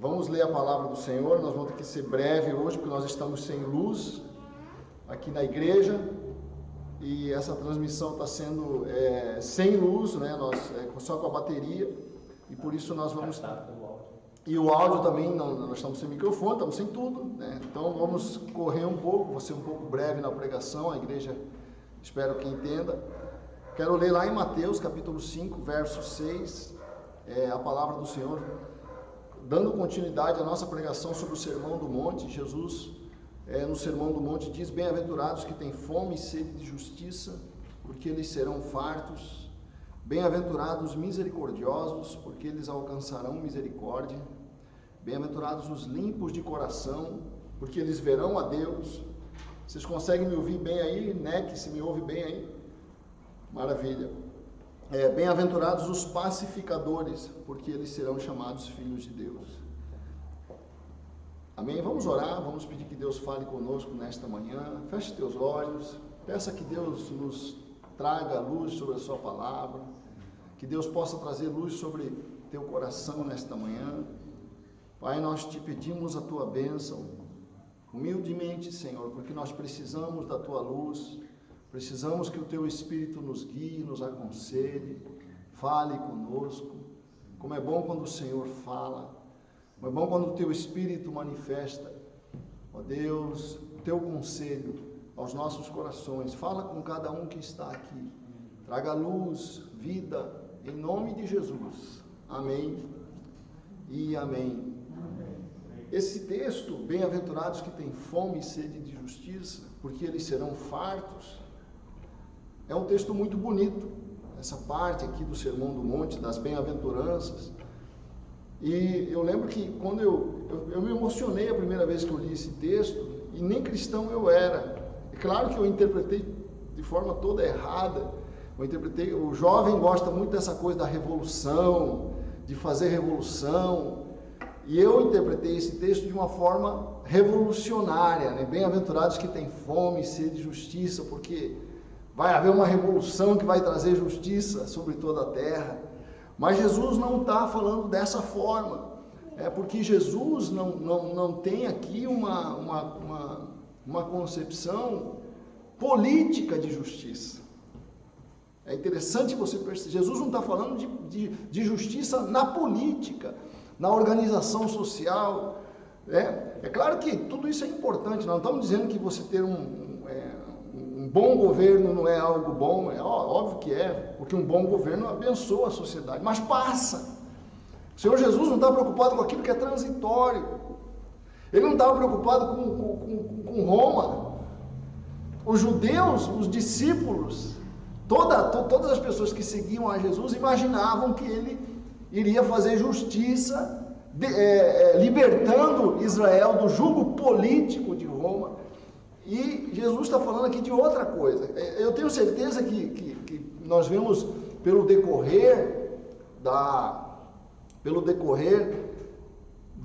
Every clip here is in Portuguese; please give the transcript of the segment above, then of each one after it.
Vamos ler a palavra do Senhor. Nós vamos ter que ser breve hoje, porque nós estamos sem luz aqui na igreja e essa transmissão está sendo sem luz, né? Só com a bateria, e por isso nós vamos... E o áudio também, nós estamos sem microfone, estamos sem tudo, né? Então vamos correr um pouco, vou ser um pouco breve na pregação, a igreja espero que entenda. Quero ler lá em Mateus capítulo 5, verso 6, a palavra do Senhor, dando continuidade à nossa pregação sobre o Sermão do Monte. Jesus, no Sermão do Monte, diz: bem-aventurados que têm fome e sede de justiça, porque eles serão fartos. Bem-aventurados misericordiosos, porque eles alcançarão misericórdia. Bem-aventurados os limpos de coração, porque eles verão a Deus. Vocês conseguem me ouvir bem aí? Neck, se me ouve bem aí? Maravilha. Bem-aventurados os pacificadores, porque eles serão chamados filhos de Deus. Amém? Vamos orar, vamos pedir que Deus fale conosco nesta manhã. Feche teus olhos, peça que Deus nos traga luz sobre a sua palavra, que Deus possa trazer luz sobre teu coração nesta manhã. Pai, nós te pedimos a tua bênção, humildemente, Senhor, porque nós precisamos da tua luz, precisamos que o teu Espírito nos guie, nos aconselhe, fale conosco. Como é bom quando o Senhor fala, como é bom quando o teu Espírito manifesta, ó Deus, o teu conselho aos nossos corações. Fala com cada um que está aqui, traga luz, vida, em nome de Jesus. Amém e amém. Esse texto, bem-aventurados que têm fome e sede de justiça, porque eles serão fartos, é um texto muito bonito, essa parte aqui do Sermão do Monte, das bem-aventuranças. E eu lembro que quando eu me emocionei a primeira vez que eu li esse texto, e nem cristão eu era. É claro que eu interpretei de forma toda errada. O jovem gosta muito dessa coisa da revolução, de fazer revolução, e eu interpretei esse texto de uma forma revolucionária, né? Bem-aventurados que têm fome e sede de justiça, porque vai haver uma revolução que vai trazer justiça sobre toda a terra. Mas Jesus não está falando dessa forma, porque Jesus não tem aqui uma concepção política de justiça. É interessante você perceber, Jesus não está falando de justiça na política, na organização social. É claro que tudo isso é importante, nós não estamos dizendo que você ter um bom governo não é algo bom, é óbvio que é, porque um bom governo abençoa a sociedade, mas passa. O Senhor Jesus não está preocupado com aquilo que é transitório, ele não estava preocupado com Roma. Os judeus, os discípulos, todas as pessoas que seguiam a Jesus imaginavam que ele iria fazer justiça, libertando Israel do jugo político de Roma. E Jesus está falando aqui de outra coisa. Eu tenho certeza que nós vemos pelo decorrer da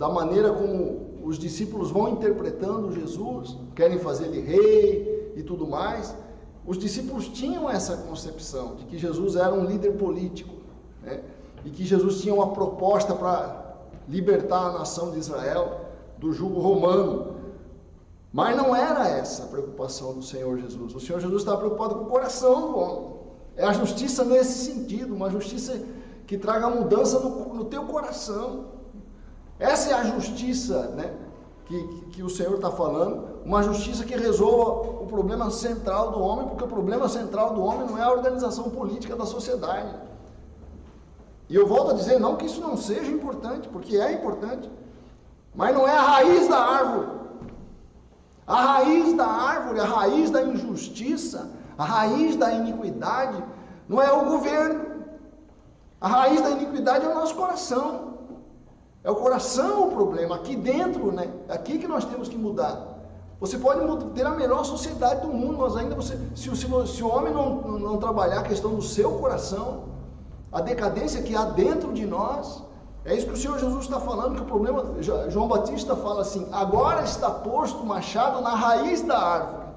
maneira como os discípulos vão interpretando Jesus, querem fazer ele rei e tudo mais. Os discípulos tinham essa concepção de que Jesus era um líder político, né? E que Jesus tinha uma proposta para libertar a nação de Israel do jugo romano. Mas não era essa a preocupação do Senhor Jesus. O Senhor Jesus estava preocupado com o coração do homem. É a justiça nesse sentido, uma justiça que traga mudança no teu coração. Essa é a justiça, né, que o Senhor está falando, uma justiça que resolva o problema central do homem, porque o problema central do homem não é a organização política da sociedade. E eu volto a dizer, não que isso não seja importante, porque é importante, mas não é a raiz da árvore. A raiz da árvore, a raiz da injustiça, a raiz da iniquidade, não é o governo. A raiz da iniquidade é o nosso coração. É o coração o problema, aqui dentro, né? É aqui que nós temos que mudar. Você pode ter a melhor sociedade do mundo, mas ainda se o homem não trabalhar a questão do seu coração, a decadência que há dentro de nós, é isso que o Senhor Jesus está falando, que o problema, João Batista fala assim, agora está posto o machado na raiz da árvore.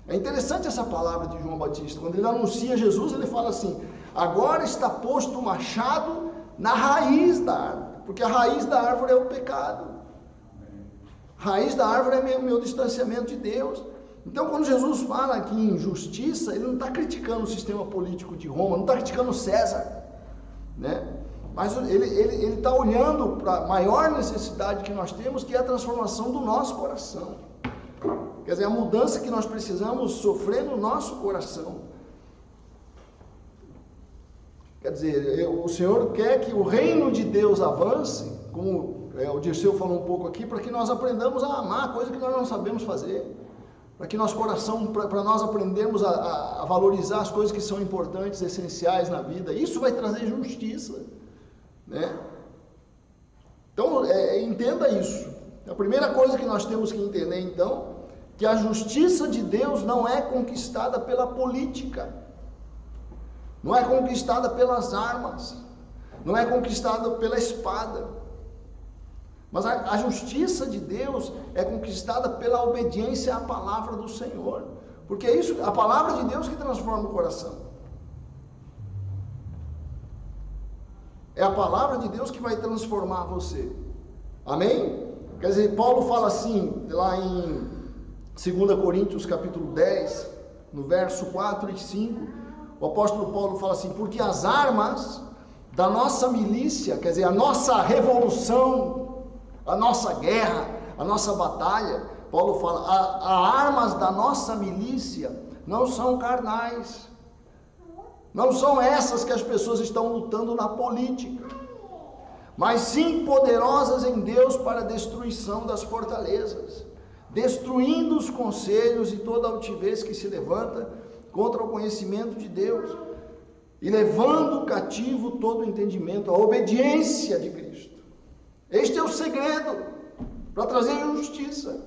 É interessante essa palavra de João Batista, quando ele anuncia Jesus, ele fala assim, agora está posto o machado na raiz da árvore, porque a raiz da árvore é o pecado. A raiz da árvore é meu distanciamento de Deus. Então, quando Jesus fala aqui em justiça, ele não está criticando o sistema político de Roma, não está criticando César, né? Mas ele está olhando para a maior necessidade que nós temos, que é a transformação do nosso coração. Quer dizer, a mudança que nós precisamos sofrer no nosso coração. Quer dizer, o Senhor quer que o reino de Deus avance, como o Dirceu falou um pouco aqui, para que nós aprendamos a amar, coisa que nós não sabemos fazer. Para que nosso coração, para nós aprendermos a valorizar as coisas que são importantes, essenciais na vida. Isso vai trazer justiça, né? Então, entenda isso. A primeira coisa que nós temos que entender, então, que a justiça de Deus não é conquistada pela política, não é conquistada pelas armas, não é conquistada pela espada. Mas a justiça de Deus é conquistada pela obediência à palavra do Senhor. Porque é isso, a palavra de Deus que transforma o coração. É a palavra de Deus que vai transformar você. Amém? Quer dizer, Paulo fala assim, lá em 2 Coríntios capítulo 10, no verso 4 e 5, o apóstolo Paulo fala assim: porque as armas da nossa milícia, quer dizer, a nossa revolução, a nossa guerra, a nossa batalha, Paulo fala, as armas da nossa milícia não são carnais, não são essas que as pessoas estão lutando na política, mas sim poderosas em Deus para a destruição das fortalezas, destruindo os conselhos e toda altivez que se levanta contra o conhecimento de Deus, e levando cativo todo o entendimento, a obediência de Cristo. Este é o segredo para trazer justiça,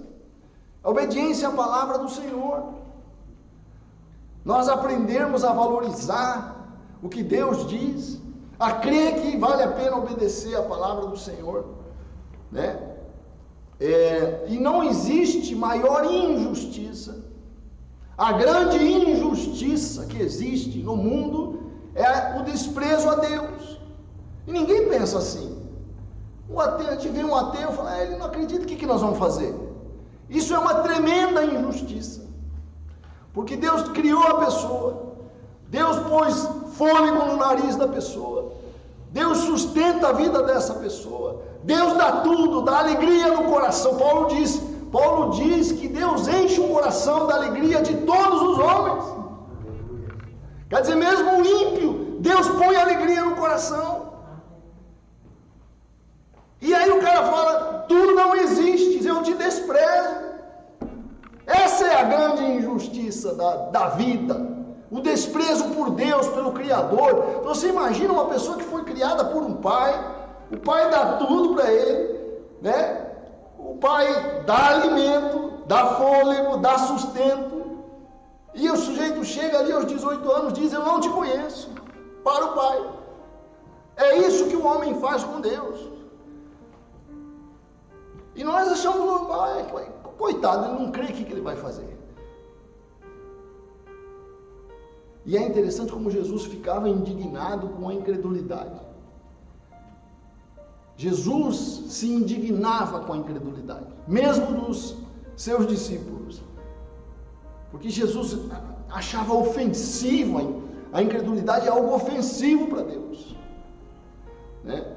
a obediência à palavra do Senhor. Nós aprendermos a valorizar o que Deus diz, a crer que vale a pena obedecer à palavra do Senhor, né? E não existe maior injustiça. A grande injustiça que existe no mundo é o desprezo a Deus. E ninguém pensa assim. A gente vê um ateu e fala, ele não acredita, o que nós vamos fazer? Isso é uma tremenda injustiça. Porque Deus criou a pessoa, Deus pôs fôlego no nariz da pessoa, Deus sustenta a vida dessa pessoa, Deus dá tudo, dá alegria no coração. Paulo diz que Deus enche o coração da alegria de todos os homens. Quer dizer, mesmo o ímpio, Deus põe alegria no coração. E aí o cara fala, tu não existes, eu te desprezo. Essa é a grande injustiça da vida, o desprezo por Deus, pelo Criador. Você imagina uma pessoa que foi criada por um pai, o pai dá tudo para ele, né? O pai dá alimento, dá fôlego, dá sustento, e o sujeito chega ali aos 18 anos e diz, eu não te conheço, para o pai. É isso que o homem faz com Deus. E nós achamos normal, coitado, ele não crê, o que ele vai fazer? E é interessante como Jesus ficava indignado com a incredulidade. Jesus se indignava com a incredulidade, mesmo dos seus discípulos. Porque Jesus achava ofensivo, a incredulidade é algo ofensivo para Deus, né?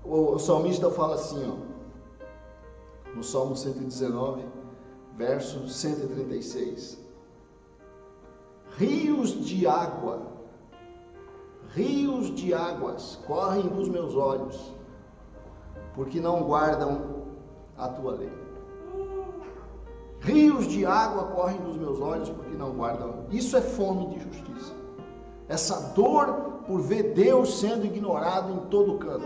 O salmista fala assim, no Salmo 119, verso 136. Rios de águas correm dos meus olhos, porque não guardam a tua lei. Rios de água correm dos meus olhos, porque não guardam. Isso é fome de justiça. Essa dor por ver Deus sendo ignorado em todo canto,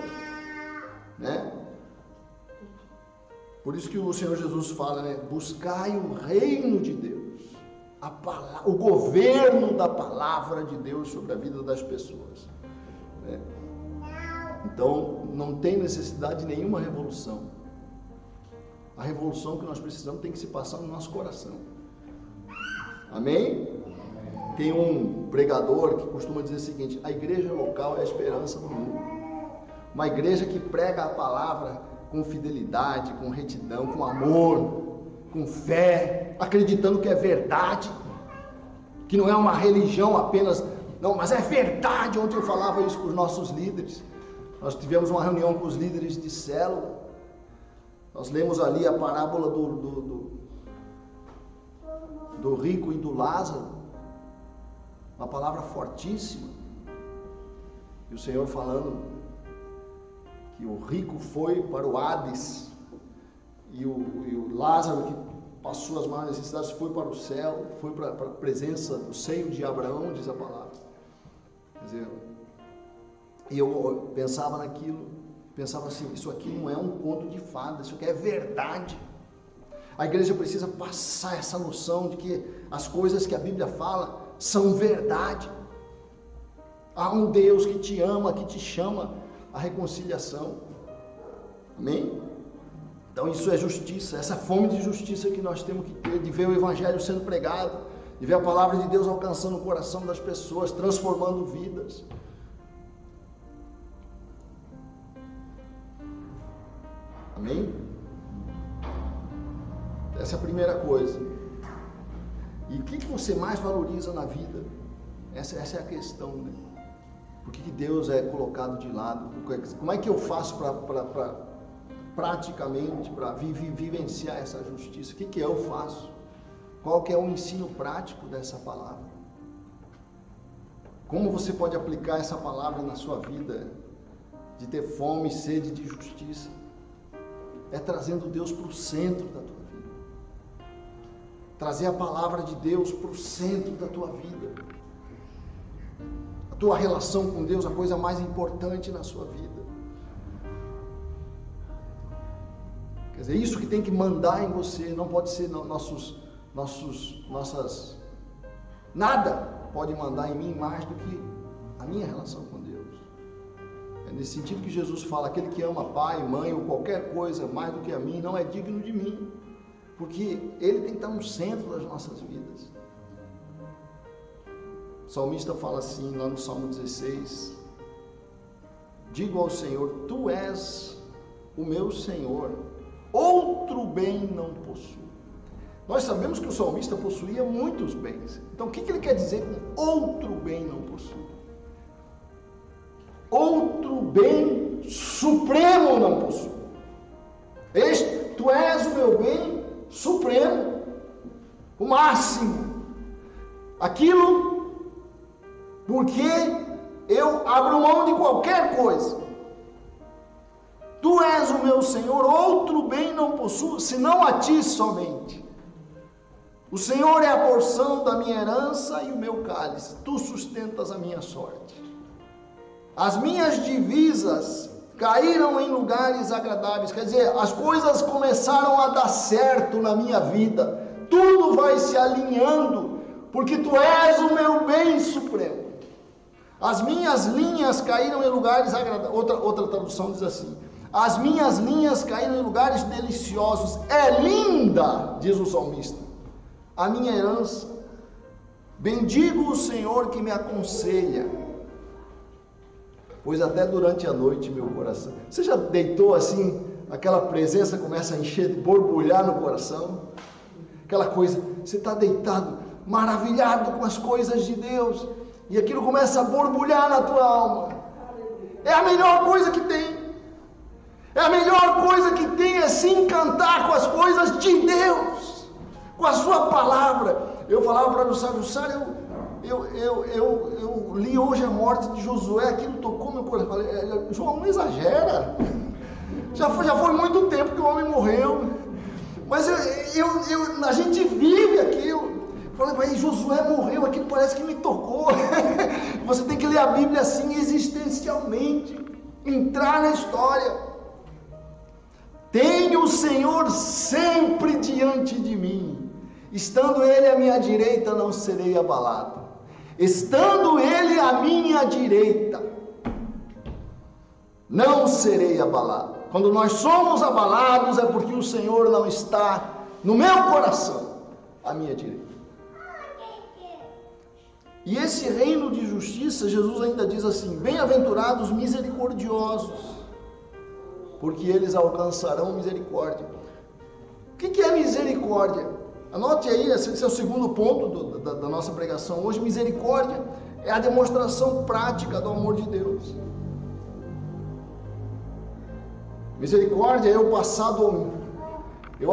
né? Por isso que o Senhor Jesus fala, né? Buscai o reino de Deus, o governo da palavra de Deus sobre a vida das pessoas, né? Então, não tem necessidade de nenhuma revolução. A revolução que nós precisamos tem que se passar no nosso coração. Amém? Tem um pregador que costuma dizer o seguinte: a igreja local é a esperança do mundo. Uma igreja que prega a palavra com fidelidade, com retidão, com amor, com fé, acreditando que é verdade, que não é uma religião apenas, não, mas é verdade. Ontem eu falava isso com os nossos líderes. Nós tivemos uma reunião com os líderes de célula. Nós lemos ali a parábola do rico e do Lázaro, uma palavra fortíssima. E o Senhor falando que o rico foi para o Hades e o Lázaro, que passou as maiores necessidades, foi para o céu, foi para a presença do seio de Abraão, diz a palavra. Quer dizer, e eu pensava naquilo, pensava assim, isso aqui não é um conto de fadas, isso aqui é verdade. A igreja precisa passar essa noção de que as coisas que a Bíblia fala são verdade. Há um Deus que te ama, que te chama à reconciliação. Amém? Então isso é justiça, essa fome de justiça que nós temos que ter, de ver o Evangelho sendo pregado, de ver a palavra de Deus alcançando o coração das pessoas, transformando vidas. Amém? Essa é a primeira coisa. E o que você mais valoriza na vida? Essa é a questão, né? Por que Deus é colocado de lado? Como é que eu faço para praticamente, para vivenciar essa justiça? O que eu faço? Qual que é o ensino prático dessa palavra? Como você pode aplicar essa palavra na sua vida? De ter fome e sede de justiça? É trazendo Deus para o centro da tua vida. Trazer a palavra de Deus para o centro da tua vida. A tua relação com Deus, a coisa mais importante na sua vida. Quer dizer, isso que tem que mandar em você, não pode ser nossas... Nada pode mandar em mim mais do que a minha relação com Deus. É nesse sentido que Jesus fala, aquele que ama pai, mãe ou qualquer coisa mais do que a mim, não é digno de mim. Porque Ele tem que estar no centro das nossas vidas. O salmista fala assim, lá no Salmo 16, digo ao Senhor, Tu és o meu Senhor, outro bem não possuo. Nós sabemos que o salmista possuía muitos bens. Então o que ele quer dizer com outro bem não possuo? Outro bem supremo não possuo. Tu és o meu bem supremo, o máximo. Aquilo porque eu abro mão de qualquer coisa. Tu és o meu Senhor, outro bem não possuo, senão a ti somente. O Senhor é a porção da minha herança e o meu cálice. Tu sustentas a minha sorte. As minhas divisas caíram em lugares agradáveis. Quer dizer, as coisas começaram a dar certo na minha vida. Tudo vai se alinhando, porque Tu és o meu bem supremo. As minhas linhas caíram em lugares agradáveis. Outra tradução diz assim, as minhas linhas caíram em lugares deliciosos. É linda, diz o salmista, a minha herança. Bendigo o Senhor que me aconselha, pois até durante a noite meu coração... Você já deitou assim, aquela presença começa a encher, borbulhar no coração? Aquela coisa, você está deitado, maravilhado com as coisas de Deus, e aquilo começa a borbulhar na tua alma. É a melhor coisa que tem. É a melhor coisa que tem, é se encantar com as coisas de Deus, com a sua palavra. Eu falava para o Jussara, eu li hoje a morte de Josué, aquilo tocou meu coração. Falei, João, não exagera. Já foi muito tempo que o homem morreu. Mas a gente vive aquilo. Falei, Josué morreu, aquilo parece que me tocou. Você tem que ler a Bíblia assim, existencialmente. Entrar na história. Tenho o Senhor sempre diante de mim. Estando Ele à minha direita, não serei abalado. Estando Ele à minha direita, não serei abalado. Quando nós somos abalados, é porque o Senhor não está no meu coração, à minha direita. E esse reino de justiça, Jesus ainda diz assim, bem-aventurados misericordiosos. porque eles alcançarão misericórdia. O que é misericórdia? Anote aí, esse é o segundo ponto da nossa pregação hoje. Misericórdia é a demonstração prática do amor de Deus. Misericórdia é eu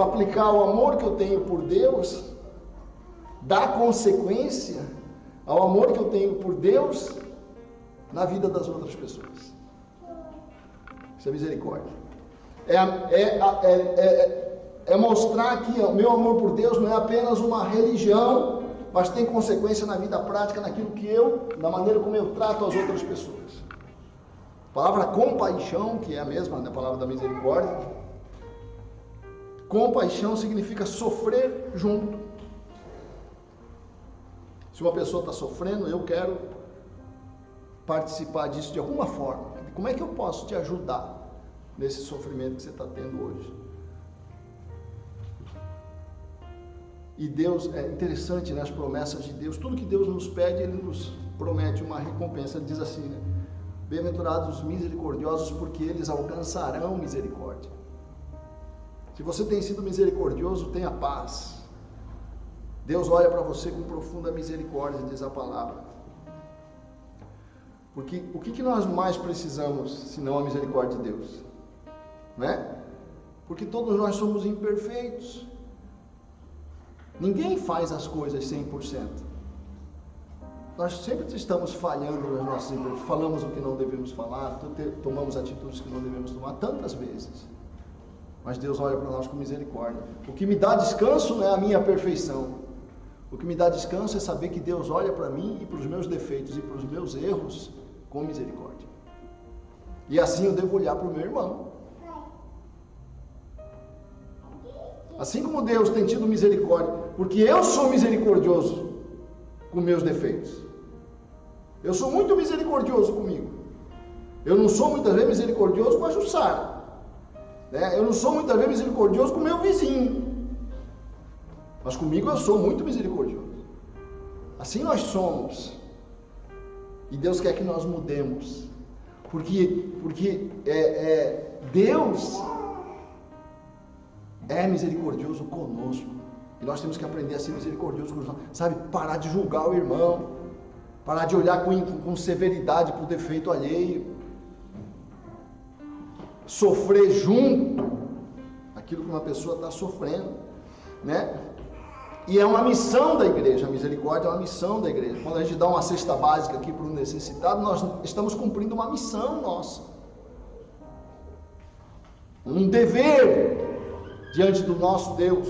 aplicar o amor que eu tenho por Deus, dar consequência ao amor que eu tenho por Deus na vida das outras pessoas. Isso é misericórdia. É mostrar que o meu amor por Deus não é apenas uma religião, mas tem consequência na vida prática, na maneira como eu trato as outras pessoas. A palavra compaixão, que é a mesma da palavra da misericórdia, compaixão significa sofrer junto. Se uma pessoa está sofrendo, eu quero participar disso de alguma forma. Como é que eu posso te ajudar nesse sofrimento que você está tendo hoje? E Deus, é interessante, né, as promessas de Deus, tudo que Deus nos pede, Ele nos promete uma recompensa. Ele diz assim, né? Bem-aventurados os misericordiosos, porque eles alcançarão misericórdia. Se você tem sido misericordioso, tenha paz. Deus olha para você com profunda misericórdia, diz a palavra. Porque o que nós mais precisamos, senão a misericórdia de Deus? Né? Porque todos nós somos imperfeitos. Ninguém faz as coisas 100%. Nós sempre estamos falhando nas nossas imperfeições. Falamos o que não devemos falar, tomamos atitudes que não devemos tomar tantas vezes. Mas Deus olha para nós com misericórdia. O que me dá descanso não é a minha perfeição. O que me dá descanso é saber que Deus olha para mim e para os meus defeitos e para os meus erros com misericórdia. E assim eu devo olhar para o meu irmão. Assim como Deus tem tido misericórdia, porque eu sou misericordioso com meus defeitos. Eu sou muito misericordioso comigo. Eu não sou muitas vezes misericordioso com a Jussara, né? Eu não sou muitas vezes misericordioso com o meu vizinho. Mas comigo eu sou muito misericordioso. Assim nós somos. E Deus quer que nós mudemos. Porque Deus é misericordioso conosco. E nós temos que aprender a ser misericordioso conosco. Sabe, parar de julgar o irmão. Parar de olhar com severidade para o defeito alheio. Sofrer junto aquilo que uma pessoa está sofrendo, né? E é uma missão da igreja, a misericórdia é uma missão da igreja. Quando a gente dá uma cesta básica aqui para um necessitado, nós estamos cumprindo uma missão nossa. Um dever diante do nosso Deus.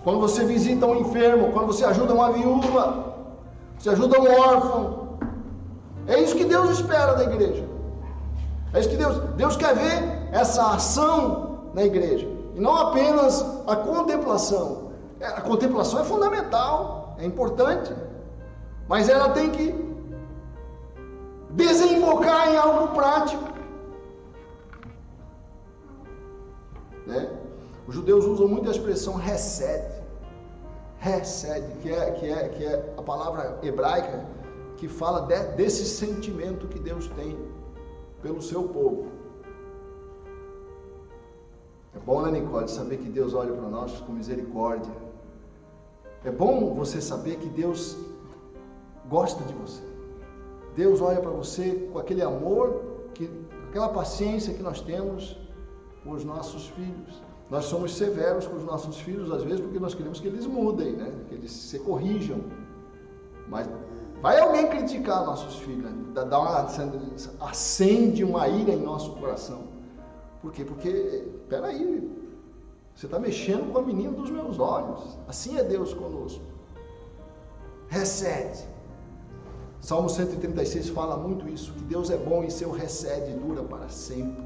Quando você visita um enfermo, quando você ajuda uma viúva, você ajuda um órfão, é isso que Deus espera da igreja. É isso que Deus quer ver, essa ação na igreja. E não apenas a contemplação. A contemplação é fundamental, é importante, mas ela tem que desembocar em algo prático, né? Os judeus usam muito a expressão hesed, que é a palavra hebraica que fala desse sentimento que Deus tem pelo seu povo. É bom, né, Nicole, saber que Deus olha para nós com misericórdia. É bom você saber que Deus gosta de você. Deus olha para você com aquele amor, aquela paciência que nós temos com os nossos filhos. Nós somos severos com os nossos filhos, às vezes, porque nós queremos que eles mudem, né? Que eles se corrijam. Mas vai alguém criticar nossos filhos, né? Acende uma ira em nosso coração. Por quê? Porque, peraí, você está mexendo com a menina dos meus olhos. Assim é Deus conosco. Recede. Salmo 136 fala muito isso, que Deus é bom e seu recede dura para sempre.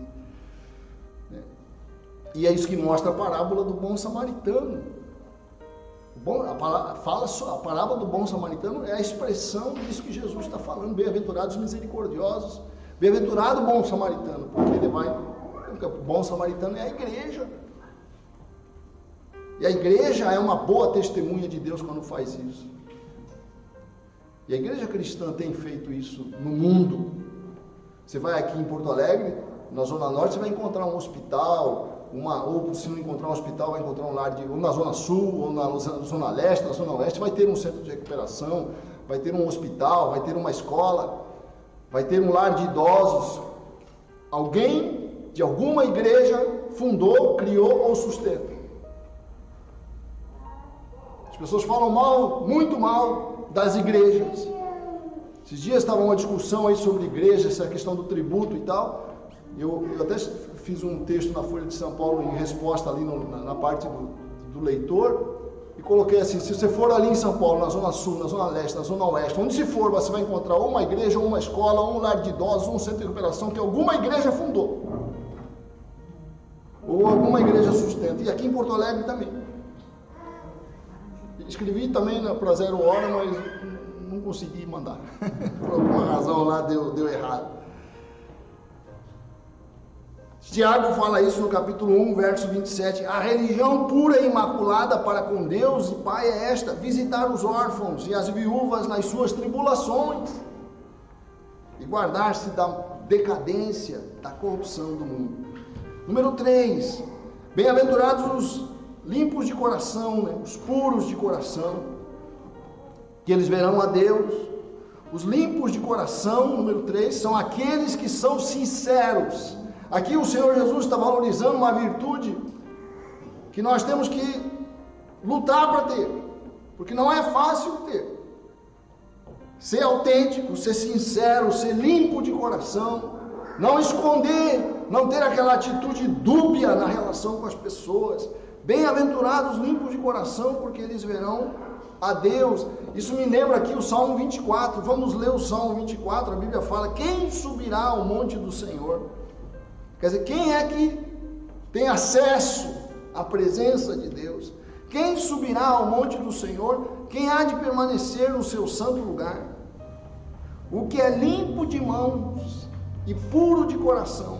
E é isso que mostra a parábola do bom samaritano. A parábola do bom samaritano é a expressão disso que Jesus está falando. Bem-aventurados misericordiosos. Bem-aventurado o bom samaritano, porque o bom samaritano é a igreja. E a igreja é uma boa testemunha de Deus quando faz isso. E a igreja cristã tem feito isso no mundo. Você vai aqui em Porto Alegre, na Zona Norte, você vai encontrar um hospital, ou se não encontrar um hospital, vai encontrar um lar ou na Zona Sul, ou na Zona Leste, na Zona Oeste, vai ter um centro de recuperação, vai ter um hospital, vai ter uma escola, vai ter um lar de idosos. Alguém de alguma igreja fundou, criou ou sustenta. As pessoas falam mal, muito mal, das igrejas. Esses dias estava uma discussão aí sobre igreja, essa questão do tributo e tal. Eu até fiz um texto na Folha de São Paulo em resposta ali na parte do leitor, e coloquei assim: se você for ali em São Paulo, na Zona Sul, na Zona Leste, na Zona Oeste, onde se for, você vai encontrar ou uma igreja, ou uma escola, ou um lar de idosos, ou um centro de recuperação que alguma igreja fundou, ou alguma igreja sustenta. E aqui em Porto Alegre também. Escrevi também para 0 hora, mas não consegui mandar. Por alguma razão lá deu errado. Tiago fala isso no capítulo 1, verso 27. A religião pura e imaculada para com Deus e Pai é esta: visitar os órfãos e as viúvas nas suas tribulações e guardar-se da decadência, da corrupção do mundo. Número 3. Bem-aventurados os limpos de coração, né? Os puros de coração, que eles verão a Deus. Os limpos de coração, número 3, são aqueles que são sinceros. Aqui o Senhor Jesus está valorizando uma virtude que nós temos que lutar para ter, porque não é fácil ter. Ser autêntico, ser sincero, ser limpo de coração, não esconder, não ter aquela atitude dúbia na relação com as pessoas. Bem-aventurados limpos de coração, porque eles verão a Deus. Isso me lembra aqui o Salmo 24. Vamos ler o Salmo 24. A Bíblia fala: quem subirá ao monte do Senhor? Quer dizer, quem é que tem acesso à presença de Deus? Quem subirá ao monte do Senhor? Quem há de permanecer no seu santo lugar? O que é limpo de mãos e puro de coração,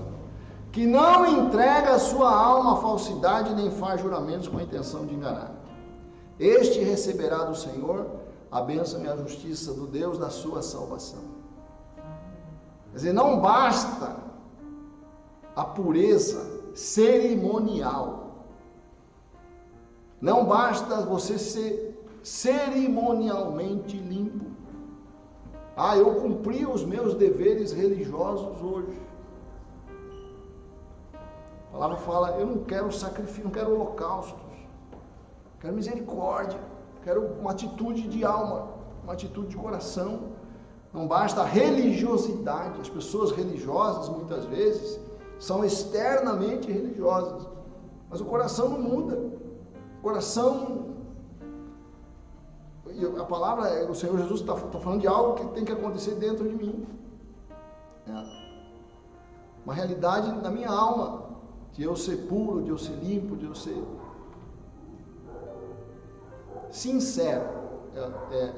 que não entrega a sua alma à falsidade, nem faz juramentos com a intenção de enganar. Este receberá do Senhor a bênção e a justiça do Deus da sua salvação. Quer dizer, não basta a pureza cerimonial. Não basta você ser cerimonialmente limpo. Ah, eu cumpri os meus deveres religiosos hoje. A palavra fala: eu não quero sacrifício, não quero holocaustos, quero misericórdia, quero uma atitude de alma, uma atitude de coração. Não basta a religiosidade. As pessoas religiosas muitas vezes são externamente religiosas, mas o coração não muda. O coração, a palavra, o Senhor Jesus está falando de algo que tem que acontecer dentro de mim, uma realidade na minha alma, de eu ser puro, de eu ser limpo, de eu ser sincero.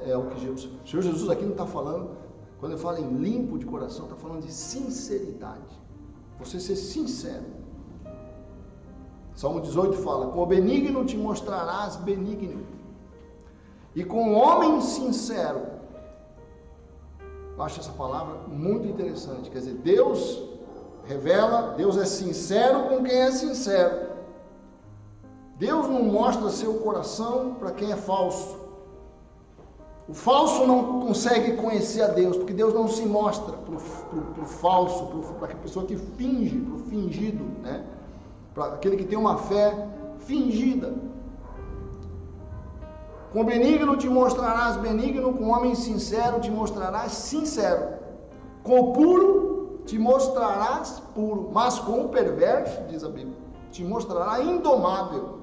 É o que Jesus, o Senhor Jesus aqui não está falando, quando ele fala em limpo de coração, está falando de sinceridade. Você ser sincero. Salmo 18 fala: com o benigno te mostrarás benigno, e com o homem sincero. Eu acho essa palavra muito interessante. Quer dizer, Deus revela, Deus é sincero com quem é sincero. Deus não mostra seu coração para quem é falso. O falso não consegue conhecer a Deus, porque Deus não se mostra para o falso, para a pessoa que finge, para o fingido, né? Para aquele que tem uma fé fingida. Com benigno te mostrarás benigno, com homem sincero te mostrarás sincero. Com o puro te mostrarás puro, mas com o perverso, diz a Bíblia, te mostrará indomável.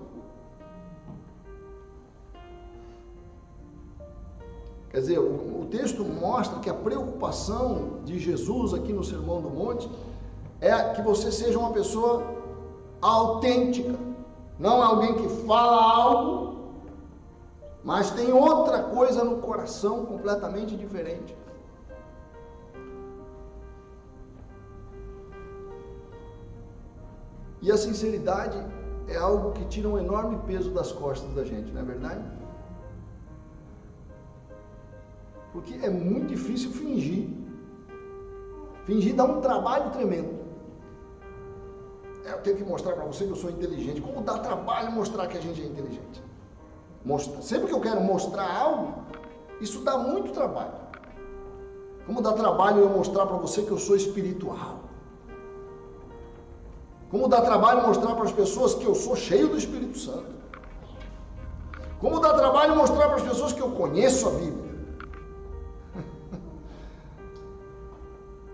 Quer dizer, o texto mostra que a preocupação de Jesus aqui no Sermão do Monte é que você seja uma pessoa autêntica, não alguém que fala algo, mas tem outra coisa no coração completamente diferente. E a sinceridade é algo que tira um enorme peso das costas da gente, não é verdade? Porque é muito difícil fingir. Fingir dá um trabalho tremendo. Eu tenho que mostrar para você que eu sou inteligente. Como dá trabalho mostrar que a gente é inteligente? Sempre que eu quero mostrar algo, isso dá muito trabalho. Como dá trabalho eu mostrar para você que eu sou espiritual. Como dá trabalho mostrar para as pessoas que eu sou cheio do Espírito Santo. Como dá trabalho mostrar para as pessoas que eu conheço a Bíblia.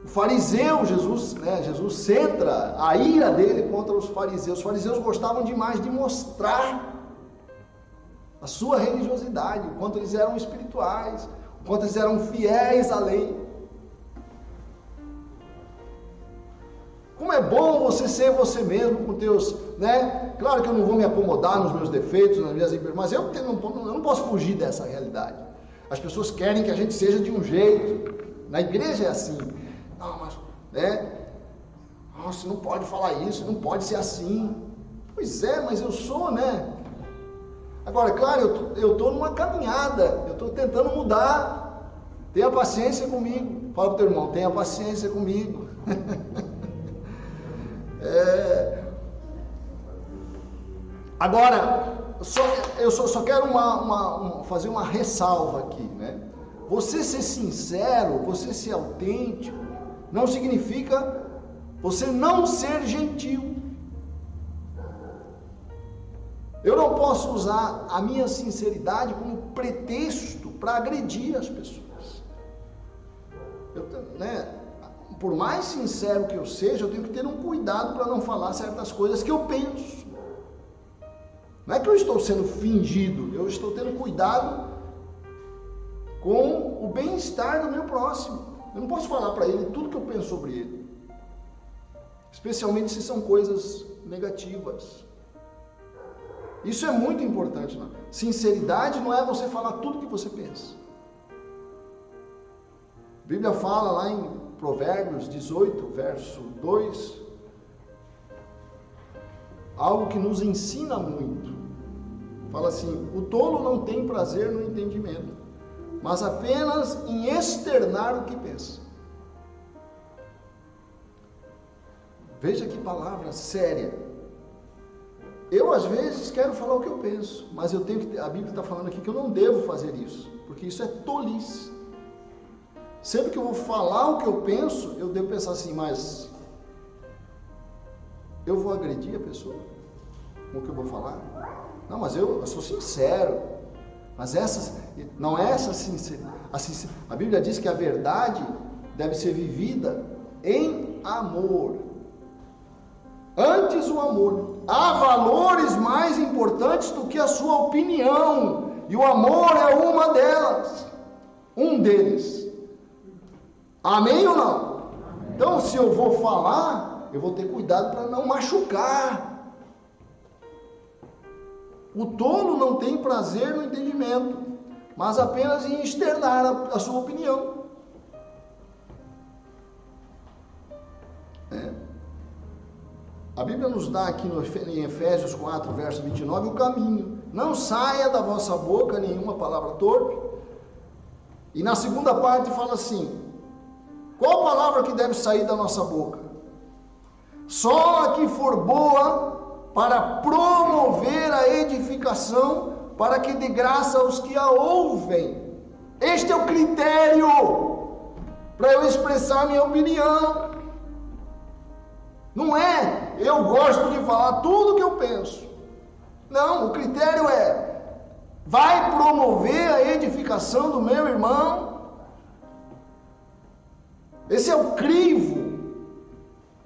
O fariseu, Jesus centra a ira dele contra os fariseus. Os fariseus gostavam demais de mostrar a sua religiosidade, o quanto eles eram espirituais, o quanto eles eram fiéis à lei. Como é bom você ser você mesmo com teus, né? Claro que eu não vou me acomodar nos meus defeitos, nas minhas imperfeições, mas eu não posso fugir dessa realidade. As pessoas querem que a gente seja de um jeito. Na igreja é assim. Não, mas, né? Nossa, não pode falar isso, não pode ser assim. Pois é, mas eu sou, né? Agora, claro, eu estou numa caminhada, eu estou tentando mudar. Tenha paciência comigo. Fala para o teu irmão, tenha paciência comigo. Agora, eu só quero fazer uma ressalva aqui, né? Você ser sincero, você ser autêntico, não significa você não ser gentil. Eu não posso usar a minha sinceridade como pretexto para agredir as pessoas. Por mais sincero que eu seja, eu tenho que ter um cuidado para não falar certas coisas que eu penso. Não é que eu estou sendo fingido, eu estou tendo cuidado com o bem-estar do meu próximo. Eu não posso falar para ele tudo que eu penso sobre ele, especialmente se são coisas negativas. Isso é muito importante. Não? Sinceridade não é você falar tudo que você pensa. A Bíblia fala lá em Provérbios 18, verso 2, algo que nos ensina muito. Fala assim: o tolo não tem prazer no entendimento, mas apenas em externar o que pensa. Veja que palavra séria. Eu às vezes quero falar o que eu penso, mas a Bíblia está falando aqui que eu não devo fazer isso, porque isso é tolice. Sempre que eu vou falar o que eu penso, eu devo pensar assim, mas eu vou agredir a pessoa com o que eu vou falar? Não, mas eu sou sincero. Mas não é essa sinceridade. A Bíblia diz que a verdade deve ser vivida em amor. Antes o amor. Há valores mais importantes do que a sua opinião. E o amor é uma delas. Um deles. Amém ou não? Amém. Então, se eu vou falar, eu vou ter cuidado para não machucar. O tolo não tem prazer no entendimento, mas apenas em externar a sua opinião. A Bíblia nos dá aqui em Efésios 4, verso 29, o caminho. Não saia da vossa boca nenhuma palavra torpe. E na segunda parte fala assim: qual palavra que deve sair da nossa boca? Só a que for boa para promover a edificação, para que dê graça aos que a ouvem. Este é o critério para eu expressar minha opinião. Não é, eu gosto de falar tudo o que eu penso. Não, o critério é, vai promover a edificação do meu irmão? Esse é o crivo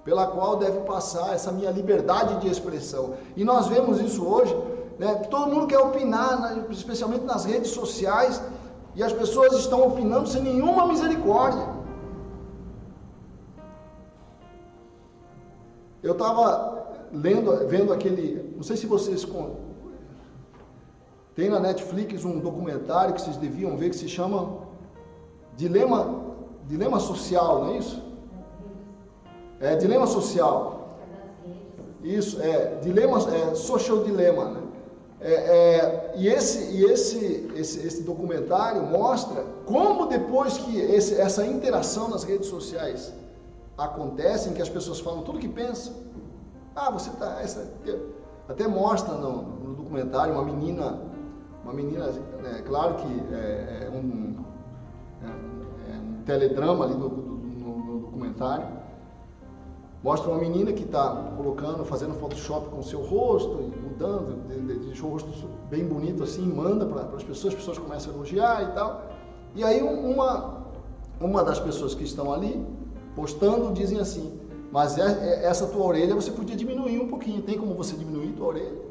pela qual deve passar essa minha liberdade de expressão. E nós vemos isso hoje, né? Todo mundo quer opinar, especialmente nas redes sociais, e as pessoas estão opinando sem nenhuma misericórdia. Eu estava vendo aquele, não sei se vocês tem na Netflix um documentário que vocês deviam ver, que se chama Dilema Social, não é isso? Dilema Social. Isso, Social Dilemma, né? E esse documentário mostra como depois que essa interação nas redes sociais acontecem que as pessoas falam tudo que pensam. Ah, você tá... Até mostra no documentário uma menina, claro que é um teledrama ali no documentário. Mostra uma menina que está fazendo Photoshop com o seu rosto, mudando, deixou o rosto bem bonito assim, manda para as pessoas começam a elogiar e tal. E aí uma das pessoas que estão ali, postando, dizem assim: mas essa tua orelha você podia diminuir um pouquinho, tem como você diminuir tua orelha?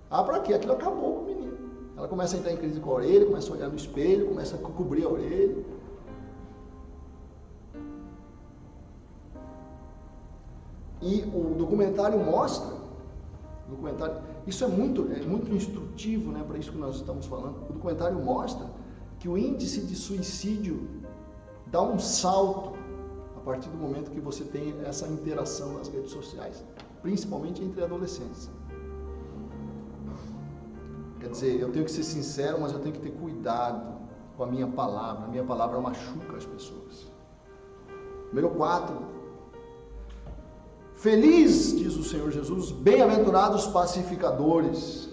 Ah, para quê? Aquilo acabou com o menino. Ela começa a entrar em crise com a orelha, começa a olhar no espelho, começa a cobrir a orelha. E o documentário mostra, isso é muito instrutivo, né, para isso que nós estamos falando. O documentário mostra que o índice de suicídio dá um salto a partir do momento que você tem essa interação nas redes sociais, principalmente entre adolescentes. Quer dizer, eu tenho que ser sincero, mas eu tenho que ter cuidado com a minha palavra. A minha palavra machuca as pessoas. Número 4. Feliz, diz o Senhor Jesus, bem-aventurados pacificadores.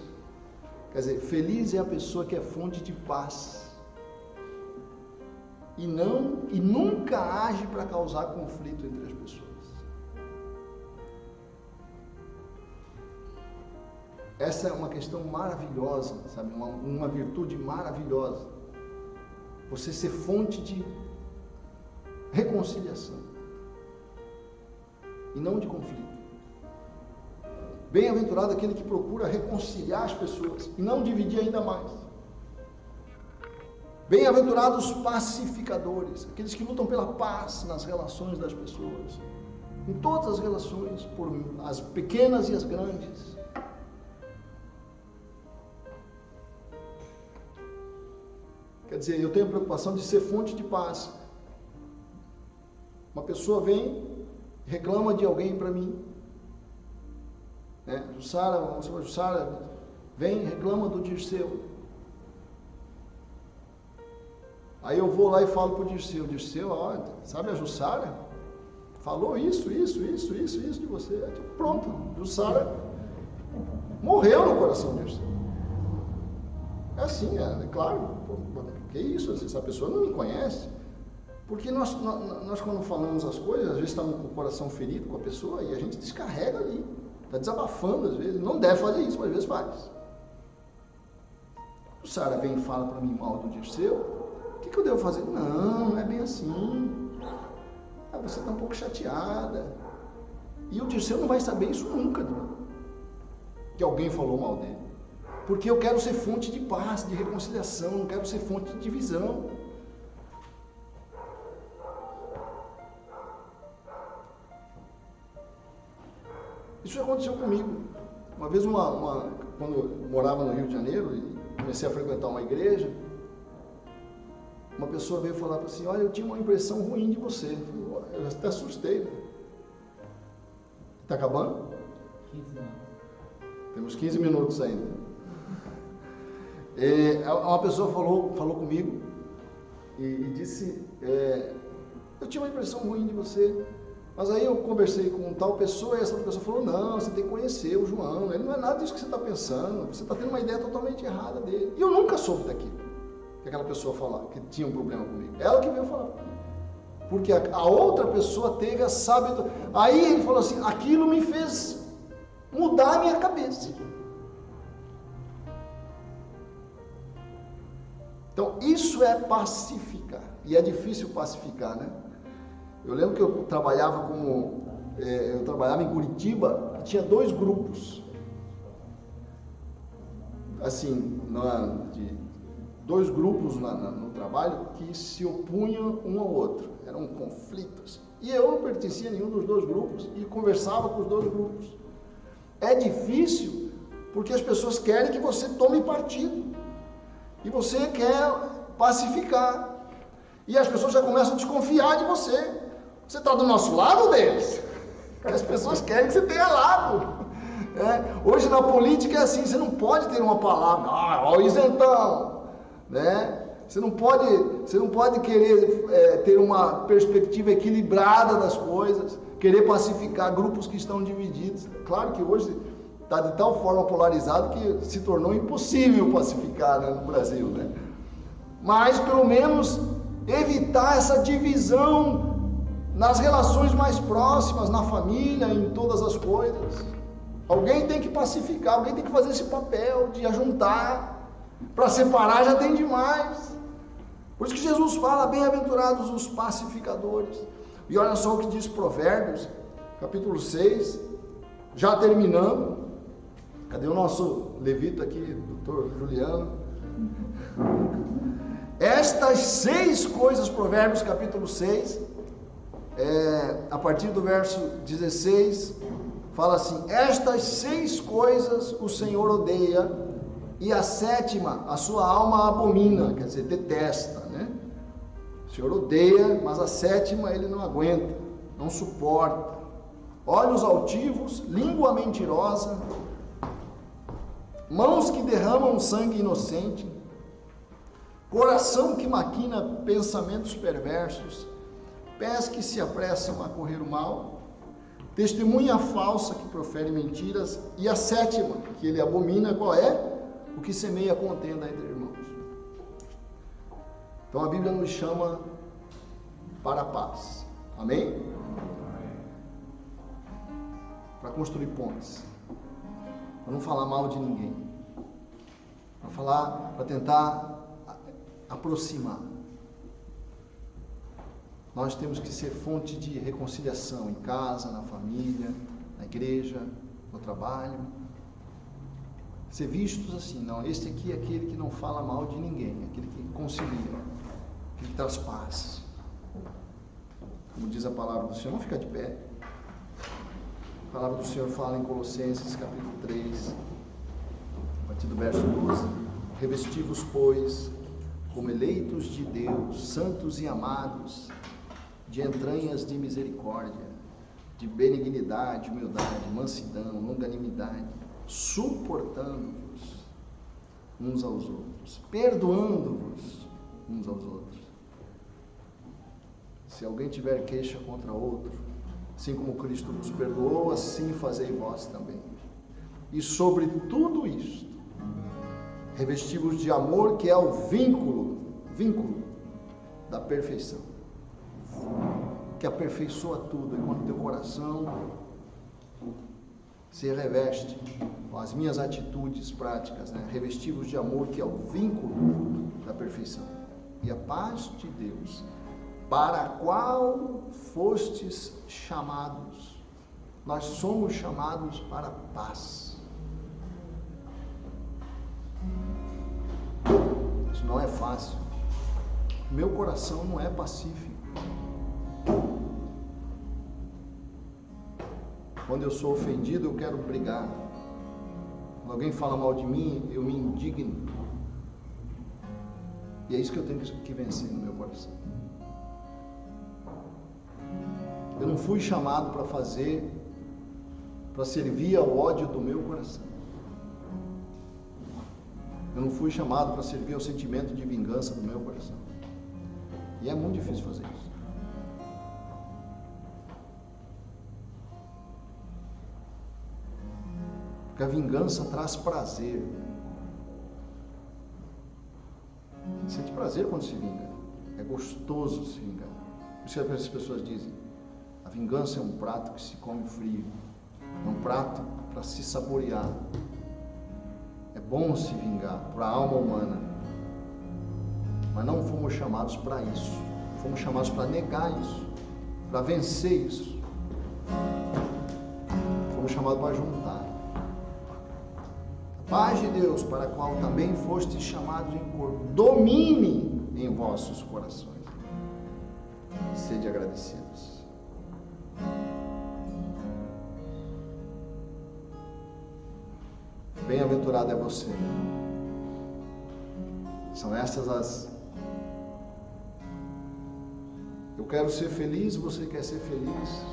Quer dizer, feliz é a pessoa que é fonte de paz e nunca age para causar conflito entre as pessoas. Essa é uma questão maravilhosa, sabe? Uma virtude maravilhosa. Você ser fonte de reconciliação e não de conflito. Bem-aventurado aquele que procura reconciliar as pessoas e não dividir ainda mais. Bem-aventurados pacificadores, aqueles que lutam pela paz nas relações das pessoas, em todas as relações, por as pequenas e as grandes. Quer dizer, eu tenho a preocupação de ser fonte de paz. Uma pessoa vem, reclama de alguém para mim, né? Jussara vem, reclama do Dirceu. Aí eu vou lá e falo pro Dirceu: ó, sabe a Jussara? Falou isso de você. Pronto, Jussara morreu no coração do Dirceu. É assim, é claro. Que isso? Essa pessoa não me conhece. Porque nós quando falamos as coisas, às vezes estamos com o coração ferido com a pessoa e a gente descarrega ali. Está desabafando às vezes. Não deve fazer isso, mas às vezes faz. O Sara vem e fala para mim mal do Dirceu. O que eu devo fazer? Não é bem assim. Você está um pouco chateada. E o Dirceu não vai saber isso nunca, que alguém falou mal dele. Porque eu quero ser fonte de paz, de reconciliação, não quero ser fonte de divisão. Isso aconteceu comigo. Uma vez, quando eu morava no Rio de Janeiro e comecei a frequentar uma igreja, uma pessoa veio falar assim: olha, eu tinha uma impressão ruim de você. Eu até assustei. Está acabando? 15 minutos. Temos 15 minutos ainda. Uma pessoa falou comigo e disse: eu tinha uma impressão ruim de você. Mas aí eu conversei com tal pessoa e essa pessoa falou: não, você tem que conhecer o João, ele não é nada disso que você está pensando, você está tendo uma ideia totalmente errada dele. E eu nunca soube daquilo, que aquela pessoa falava, que tinha um problema comigo. Ela que veio falar comigo. Porque a outra pessoa teve a sabedoria. Aí ele falou assim: aquilo me fez mudar a minha cabeça. Então isso é pacificar. E é difícil pacificar, né? Eu lembro que eu trabalhava em Curitiba e tinha 2 grupos, assim, 2 grupos no trabalho que se opunham um ao outro, eram conflitos. E eu não pertencia a nenhum dos 2 grupos e conversava com os 2 grupos. É difícil porque as pessoas querem que você tome partido e você quer pacificar. E as pessoas já começam a desconfiar de você. Você está do nosso lado deles? As pessoas querem que você tenha lado. Hoje na política é assim, você não pode ter uma palavra: ó, o isentão, né? Você não pode querer ter uma perspectiva equilibrada das coisas, querer pacificar grupos que estão divididos. Claro que hoje está de tal forma polarizado que se tornou impossível pacificar, né, no Brasil, né? Mas pelo menos evitar essa divisão nas relações mais próximas, na família, em todas as coisas. Alguém tem que pacificar, alguém tem que fazer esse papel de ajuntar. Para separar já tem demais. Por isso que Jesus fala, bem-aventurados os pacificadores. E olha só o que diz Provérbios, capítulo 6, já terminando. Cadê o nosso levita aqui, doutor Juliano? Estas 6 coisas, Provérbios capítulo 6, a partir do verso 16, fala assim: estas 6 coisas o Senhor odeia, e a 7ª a sua alma abomina, quer dizer, detesta, né? O Senhor odeia, mas a 7ª ele não aguenta, não suporta. Olhos altivos, língua mentirosa, mãos que derramam sangue inocente, coração que maquina pensamentos perversos, pés que se apressam a correr o mal, testemunha falsa que profere mentiras, e a 7ª que ele abomina, qual é? O que semeia contenda entre irmãos. Então a Bíblia nos chama para a paz. Amém? Para construir pontes. Para não falar mal de ninguém. Para tentar aproximar. Nós temos que ser fonte de reconciliação em casa, na família, na igreja, no trabalho. Ser vistos assim, não, este aqui é aquele que não fala mal de ninguém, aquele que concilia, aquele que traz paz. Como diz a palavra do Senhor, vamos ficar de pé. A palavra do Senhor fala em Colossenses capítulo 3, a partir do verso 12: revesti-vos, pois, como eleitos de Deus, santos e amados, de entranhas de misericórdia, de benignidade, humildade, mansidão, longanimidade, suportando-vos uns aos outros, perdoando-vos uns aos outros. Se alguém tiver queixa contra outro, assim como Cristo vos perdoou, assim fazei vós também. E sobre tudo isto, revesti-vos de amor, que é o vínculo da perfeição, que aperfeiçoa tudo, enquanto teu coração se reveste com as minhas atitudes práticas, né? Revesti-vos de amor, que é o vínculo da perfeição, e a paz de Deus, para a qual fostes chamados. Nós somos chamados para a paz. Isso não é fácil. Meu coração não é pacífico. Quando eu sou ofendido, eu quero brigar. Quando alguém fala mal de mim, eu me indigno. E é isso que eu tenho que vencer no meu coração. Eu não fui chamado para servir ao ódio do meu coração. Eu não fui chamado para servir ao sentimento de vingança do meu coração. E é muito difícil fazer isso. Porque a vingança traz prazer. Você sente prazer quando se vinga. É gostoso se vingar. Por isso que as pessoas dizem: a vingança é um prato que se come frio. É um prato para se saborear. É bom se vingar para a alma humana. Mas não fomos chamados para isso. Fomos chamados para negar isso, para vencer isso. Fomos chamados para juntar. Paz de Deus, para a qual também fostes chamados em corpo, domine em vossos corações. Sede agradecidos. Bem-aventurado é você. São estas as... Eu quero ser feliz, você quer ser feliz.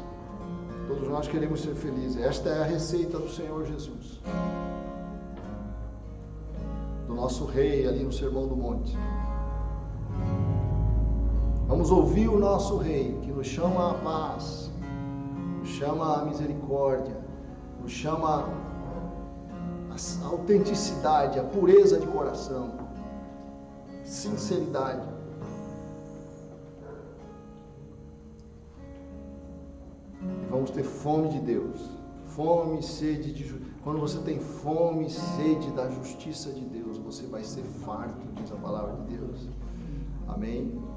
Todos nós queremos ser felizes. Esta é a receita do Senhor Jesus, do nosso rei ali no Sermão do Monte. Vamos ouvir o nosso Rei, que nos chama à paz, nos chama à misericórdia, nos chama à autenticidade, à pureza de coração, sinceridade. E vamos ter fome de Deus, fome e sede de justiça. Quando você tem fome e sede da justiça de Deus, você vai ser farto, diz a palavra de Deus. Amém?